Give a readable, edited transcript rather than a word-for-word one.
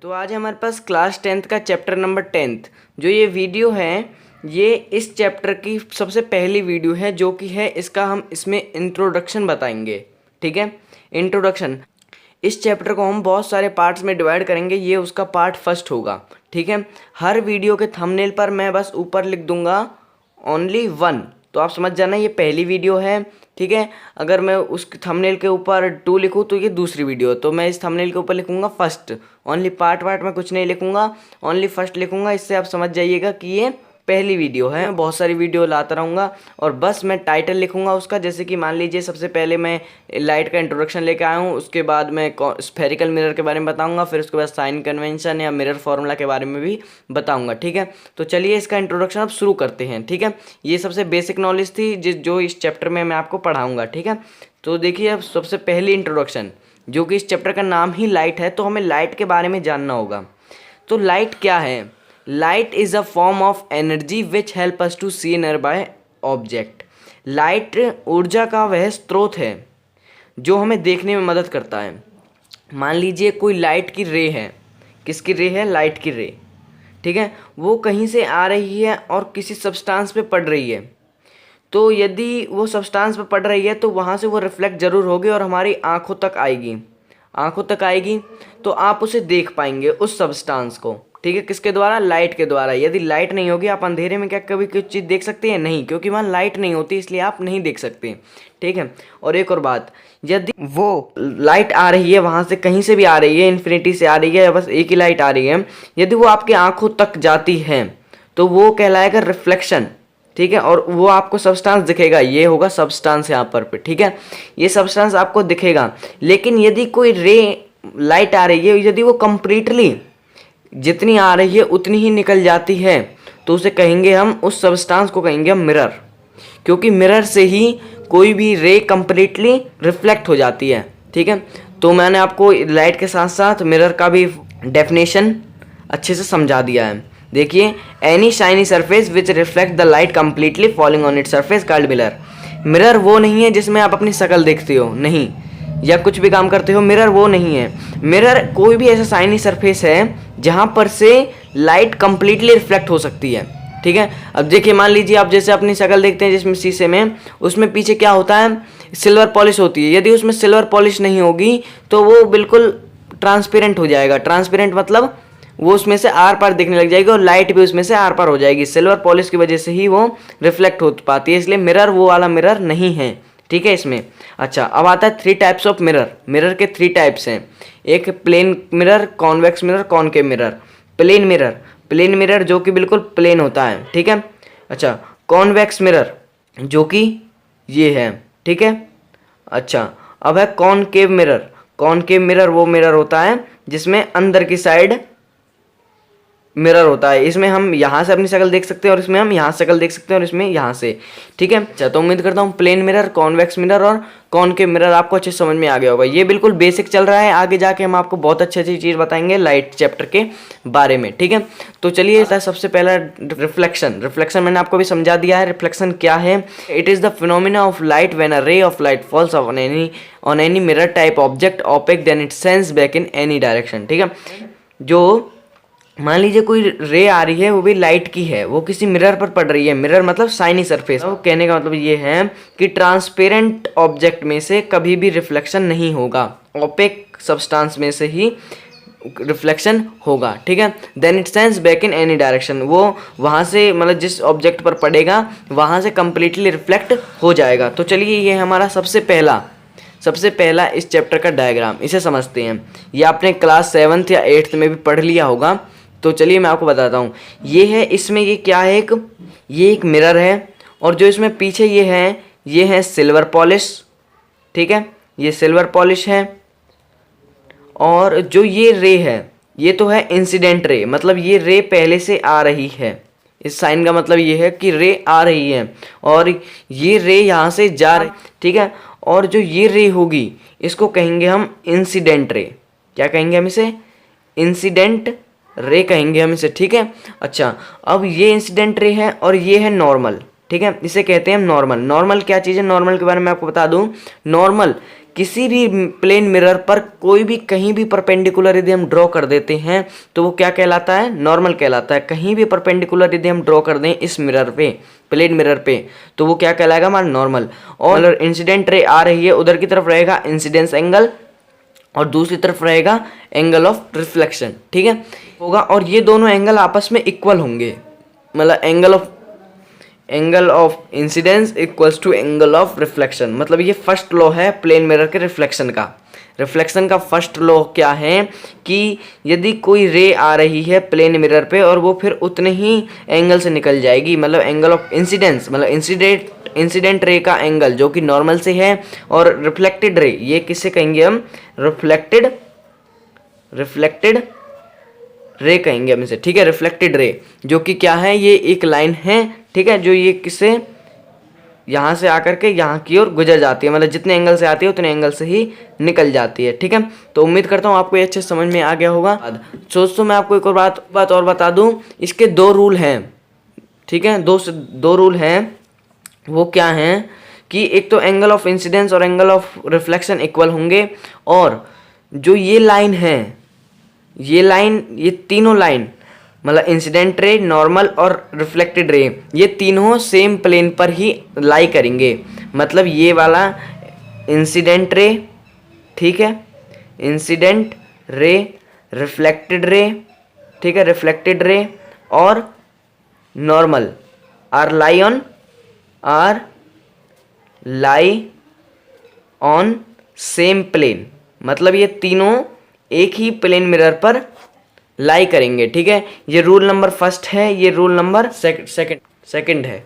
तो आज हमारे पास क्लास 10th का चैप्टर नंबर 10th जो ये वीडियो है, ये इस चैप्टर की सबसे पहली वीडियो है जो कि है इसका हम इसमें इंट्रोडक्शन बताएंगे। ठीक है, इंट्रोडक्शन। इस चैप्टर को हम बहुत सारे पार्ट्स में डिवाइड करेंगे, ये उसका पार्ट फर्स्ट होगा। ठीक है, हर वीडियो के थंबनेल पर मैं बस ऊपर लिख दूंगा ओनली 1, तो आप समझ जाना ये पहली वीडियो है। ठीक है, अगर मैं उस थंबनेल के ऊपर 2 लिखूँ तो ये दूसरी वीडियो, तो मैं इस थंबनेल के ऊपर लिखूंगा फर्स्ट। ओनली पार्ट में कुछ नहीं लिखूंगा, ओनली फर्स्ट लिखूंगा। इससे आप समझ जाइएगा कि ये पहली वीडियो है। मैं बहुत सारी वीडियो लाता रहूँगा और बस मैं टाइटल लिखूंगा उसका, जैसे कि मान लीजिए सबसे पहले मैं लाइट का इंट्रोडक्शन लेके आया हूँ, उसके बाद मैं स्फेरिकल मिरर के बारे में बताऊंगा, फिर उसके बाद साइन कन्वेंशन या मिरर फार्मूला के बारे में भी बताऊंगा। ठीक है, तो चलिए इसका इंट्रोडक्शन अब शुरू करते हैं। ठीक है, ये सबसे बेसिक नॉलेज थी जो इस चैप्टर में मैं आपको पढ़ाऊँगा। ठीक है, तो देखिए अब सबसे पहली इंट्रोडक्शन, जो कि इस चैप्टर का नाम ही लाइट है, तो हमें लाइट के बारे में जानना होगा। तो लाइट क्या है? Light is a form of energy which help us to see nearby object. Light ऊर्जा का वह स्रोत है जो हमें देखने में मदद करता है। मान लीजिए कोई लाइट की रे है। किसकी रे है? लाइट की रे। ठीक है, वो कहीं से आ रही है और किसी सब्सटेंस पे पड़ रही है, तो यदि वो सब्सटेंस पे पड़ रही है तो वहाँ से वो रिफ्लेक्ट ज़रूर होगी और हमारी आँखों तक आएगी, तो आप उसे देख पाएंगे उस सब्सटेंस को। ठीक है, किसके द्वारा? लाइट के द्वारा। यदि लाइट नहीं होगी, आप अंधेरे में क्या कभी कुछ चीज़ देख सकते हैं? नहीं, क्योंकि वहाँ लाइट नहीं होती, इसलिए आप नहीं देख सकते। ठीक है, और एक और बात, यदि वो लाइट आ रही है वहाँ से, कहीं से भी आ रही है, इन्फिनिटी से आ रही है या बस एक ही लाइट आ रही है, यदि वो आपकी आंखों तक जाती है तो वो कहलाएगा रिफ्लेक्शन। ठीक है, और वो आपको सब्सटेंस दिखेगा, ये होगा सब्सटेंस यहाँ पर पे। ठीक है, ये सब्सटेंस आपको दिखेगा। लेकिन यदि कोई रे लाइट आ रही है, यदि वो कंप्लीटली जितनी आ रही है उतनी ही निकल जाती है, तो उसे कहेंगे हम, उस सब्सटेंस को कहेंगे हम मिरर, क्योंकि मिरर से ही कोई भी रे कंप्लीटली रिफ्लेक्ट हो जाती है। ठीक है, तो मैंने आपको लाइट के साथ साथ मिरर का भी डेफिनेशन अच्छे से समझा दिया है। देखिए, any shiny surface which reflect the light completely falling on it surface called mirror. Mirror वो नहीं है जिसमें आप अपनी शक्ल देखते हो, नहीं, या कुछ भी काम करते हो, मिरर वो नहीं है। मिरर कोई भी ऐसा शाइनी सरफेस है जहाँ पर से लाइट कंप्लीटली रिफ्लेक्ट हो सकती है। ठीक है, अब देखिए, मान लीजिए आप जैसे अपनी शक्ल देखते हैं जिसमें शीशे में, उसमें पीछे क्या होता है? सिल्वर पॉलिश होती है। यदि उसमें सिल्वर पॉलिश नहीं होगी तो वो बिल्कुल ट्रांसपेरेंट हो जाएगा। ट्रांसपेरेंट मतलब वो उसमें से आर पार दिखने लग जाएगी और लाइट भी उसमें से आर पार हो जाएगी। सिल्वर पॉलिश की वजह से ही वो रिफ्लेक्ट हो पाती है, इसलिए मिरर वो वाला मिरर नहीं है। ठीक है इसमें। अच्छा, अब आता है 3 टाइप्स ऑफ मिरर। मिरर के 3 टाइप्स हैं। एक plane mirror, convex mirror, concave mirror. Plane mirror जो कि बिल्कुल प्लेन होता है। ठीक है, अच्छा, कॉन्वेक्स मिरर जो कि ये है। ठीक है, अच्छा, अब है कॉनकेव मिरर। कॉनकेव मिरर वो मिरर होता है जिसमें अंदर की साइड मिरर होता है। इसमें हम यहाँ से अपनी शक्ल देख सकते हैं और इसमें हम यहाँ से शक्ल देख सकते हैं और इसमें यहाँ से। ठीक है, अच्छा, तो उम्मीद करता हूँ प्लेन मिरर, कॉन्वेक्स मिरर और कॉनकेव मिरर आपको अच्छे समझ में आ गया होगा। ये बिल्कुल बेसिक चल रहा है, आगे जाके हम आपको बहुत अच्छी अच्छी चीज़ बताएंगे लाइट चैप्टर के बारे में। ठीक है, तो चलिए, सबसे पहला रिफ्लेक्शन मैंने आपको भी समझा दिया है। रिफ्लेक्शन क्या है? It is the phenomena of light when a ray of light falls on any mirror type object opaque then it sends back in any direction. ठीक है, जो मान लीजिए कोई रे आ रही है, वो भी लाइट की है, वो किसी मिरर पर पड़ रही है। मिरर मतलब शाइनी सरफेस। तो कहने का मतलब ये है कि ट्रांसपेरेंट ऑब्जेक्ट में से कभी भी रिफ्लेक्शन नहीं होगा, ओपेक सब्सटेंस में से ही रिफ्लेक्शन होगा। ठीक है, then it sends back in any direction, वो वहाँ से मतलब जिस ऑब्जेक्ट पर पड़ेगा वहाँ से कंप्लीटली रिफ्लेक्ट हो जाएगा। तो चलिए, ये हमारा सबसे पहला इस चैप्टर का डायग्राम, इसे समझते हैं। ये आपने क्लास 7th या 8th में भी पढ़ लिया होगा। तो चलिए मैं आपको बताता हूँ। ये है, इसमें ये क्या है? ये एक मिरर है और जो इसमें पीछे ये है सिल्वर पॉलिश। ठीक है, ये सिल्वर पॉलिश है। और जो ये रे है, ये तो है इंसिडेंट रे, मतलब ये रे पहले से आ रही है। इस साइन का मतलब ये है कि रे आ रही है और ये रे यहाँ से जा रही। ठीक है, और जो ये रे होगी इसको कहेंगे हम इंसिडेंट रे। क्या कहेंगे हम इसे? इंसिडेंट रे कहेंगे हम इसे। ठीक है, अच्छा, अब ये इंसिडेंट रे है और ये है नॉर्मल। ठीक है, इसे कहते हैं हम नॉर्मल। नॉर्मल क्या चीज़ है? नॉर्मल के बारे में आपको बता दूं। नॉर्मल किसी भी प्लेन मिरर पर कोई भी कहीं भी परपेंडिकुलर यदि हम ड्रॉ कर देते हैं तो वो क्या कहलाता है, नॉर्मल कहलाता है। कहीं भी परपेंडिकुलर यदि हम ड्रॉ कर दें इस मिरर पे, प्लेन मिरर पे, तो वो क्या कहलाएगा हमारा नॉर्मल। और इंसिडेंट रे आ रही है उधर की तरफ रहेगा इंसिडेंस एंगल और दूसरी तरफ रहेगा एंगल ऑफ रिफ्लेक्शन, ठीक है होगा। और ये दोनों एंगल आपस में इक्वल होंगे, मतलब angle of incidence equals to angle of reflection. मतलब ये फर्स्ट लॉ है प्लेन मिरर के रिफ्लेक्शन का फर्स्ट लॉ क्या है कि यदि कोई रे आ रही है प्लेन मिरर पे और वो फिर उतने ही एंगल से निकल जाएगी, मतलब एंगल ऑफ इंसिडेंस, मतलब इंसिडेंट रे का एंगल जो कि नॉर्मल से है, और रिफ्लेक्टेड रे, ये किससे कहेंगे हम, रिफ्लेक्टेड रे कहेंगे हम इसे, ठीक है। रिफ्लेक्टेड रे जो कि क्या है, ये एक लाइन है, ठीक है, जो ये किससे यहाँ से आकर के यहाँ की ओर गुजर जाती है, मतलब जितने एंगल से आती है उतने एंगल से ही निकल जाती है, ठीक है। तो उम्मीद करता हूँ आपको ये अच्छे समझ में आ गया होगा। दोस्तों मैं आपको एक और बात और बता दूँ, इसके दो रूल हैं, ठीक है, दो रूल हैं। वो क्या हैं कि एक तो एंगल ऑफ इंसिडेंस और एंगल ऑफ रिफ्लेक्शन इक्वल होंगे, और जो ये लाइन है, ये तीनों लाइन, मतलब इंसिडेंट रे, नॉर्मल और रिफ्लेक्टेड रे, ये तीनों सेम प्लेन पर ही लाई करेंगे। मतलब ये वाला इंसिडेंट रे, ठीक है, इंसिडेंट रे, रिफ्लेक्टेड रे, ठीक है, रिफ्लेक्टेड रे और normal are lie on same plane. मतलब ये तीनों एक ही प्लेन मिरर पर लाई करेंगे, ठीक है। ये रूल नंबर फर्स्ट है, ये रूल नंबर सेकंड है।